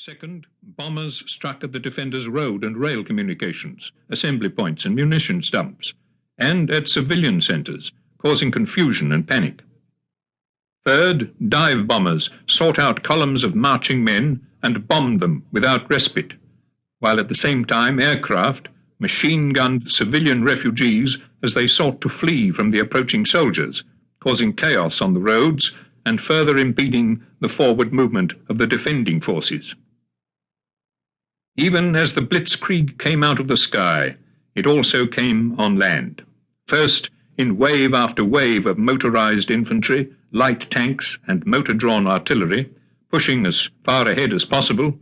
Second, bombers struck at the defenders' road and rail communications, assembly points and munitions dumps, and at civilian centres, causing confusion and panic. Third, dive bombers sought out columns of marching men and bombed them without respite, while at the same time aircraft machine-gunned civilian refugees as they sought to flee from the approaching soldiers, causing chaos on the roads and further impeding the forward movement of the defending forces. Even as the blitzkrieg came out of the sky, it also came on land. First, in wave after wave of motorized infantry, light tanks and motor-drawn artillery, pushing as far ahead as possible.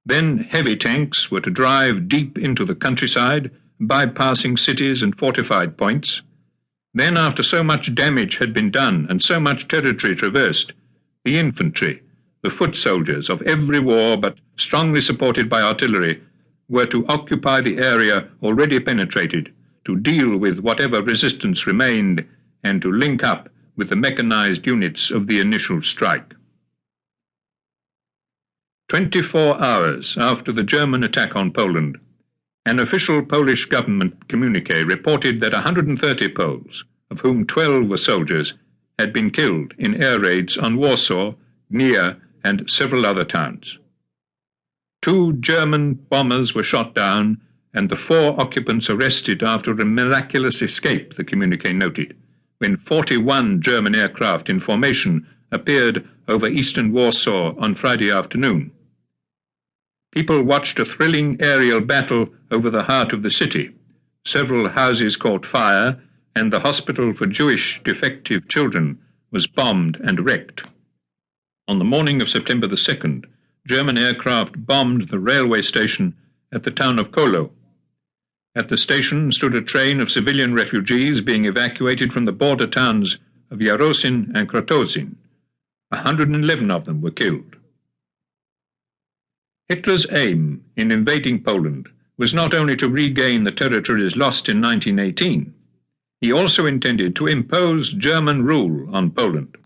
Then heavy tanks were to drive deep into the countryside, bypassing cities and fortified points. Then, after so much damage had been done and so much territory traversed, the infantry, the foot soldiers of every war but strongly supported by artillery, were to occupy the area already penetrated, to deal with whatever resistance remained, and to link up with the mechanized units of the initial strike. 24 hours after the German attack on Poland, an official Polish government communique reported that 130 Poles, of whom 12 were soldiers, had been killed in air raids on Warsaw, Gdynia, and several other towns. 2 German bombers were shot down, and the 4 occupants arrested after a miraculous escape, the communique noted, when 41 German aircraft in formation appeared over eastern Warsaw on Friday afternoon. People watched a thrilling aerial battle over the heart of the city. Several houses caught fire, and the hospital for Jewish defective children was bombed and wrecked. On the morning of September the 2nd, German aircraft bombed the railway station at the town of Kolo. At the station stood a train of civilian refugees being evacuated from the border towns of Yarosin and Krotozin. 111 of them were killed. Hitler's aim in invading Poland was not only to regain the territories lost in 1918, he also intended to impose German rule on Poland.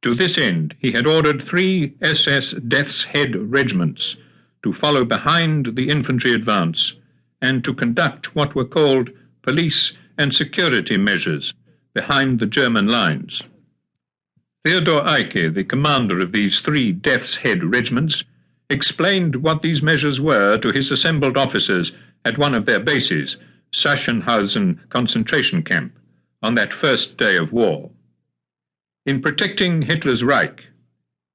To this end, he had ordered 3 SS Death's Head regiments to follow behind the infantry advance and to conduct what were called police and security measures behind the German lines. Theodor Eicke, the commander of these 3 Death's Head regiments, explained what these measures were to his assembled officers at one of their bases, Sachsenhausen concentration camp, on that first day of war. In protecting Hitler's Reich,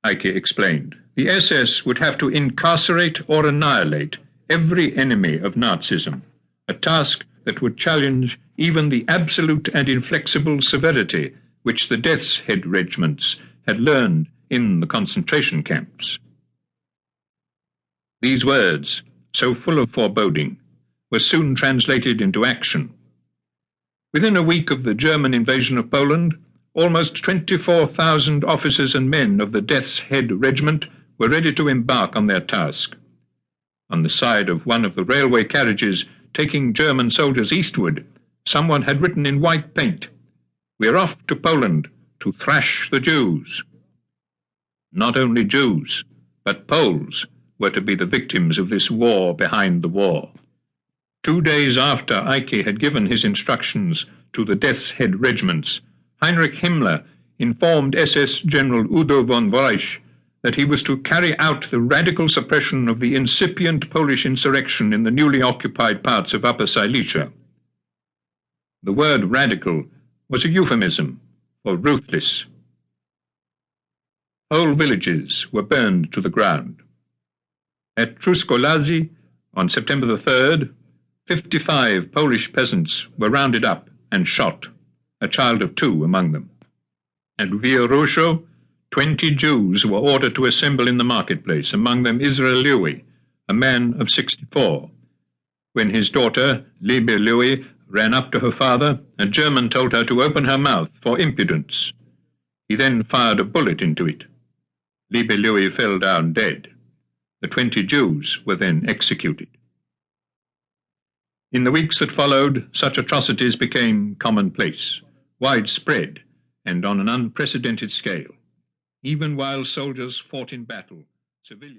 Eicke explained, the SS would have to incarcerate or annihilate every enemy of Nazism, a task that would challenge even the absolute and inflexible severity which the Death's Head regiments had learned in the concentration camps. These words, so full of foreboding, were soon translated into action. Within a week of the German invasion of Poland, almost 24,000 officers and men of the Death's Head Regiment were ready to embark on their task. On the side of one of the railway carriages taking German soldiers eastward, someone had written in white paint, "We're off to Poland to thrash the Jews." Not only Jews, but Poles were to be the victims of this war behind the war. 2 days after Eicke had given his instructions to the Death's Head regiments, Heinrich Himmler informed SS General Udo von Woyrich that he was to carry out the radical suppression of the incipient Polish insurrection in the newly occupied parts of Upper Silesia. The word radical was a euphemism for ruthless. Whole villages were burned to the ground. At Truskolazi, on September the 3rd, 55 Polish peasants were rounded up and shot, a child of 2 among them. At Wieruszów, 20 Jews were ordered to assemble in the marketplace, among them Israel Louis, a man of 64. When his daughter, Liebe Louis, ran up to her father, a German told her to open her mouth for impudence. He then fired a bullet into it. Liebe Louis fell down dead. The 20 Jews were then executed. In the weeks that followed, such atrocities became commonplace, widespread, and on an unprecedented scale. Even while soldiers fought in battle, civilians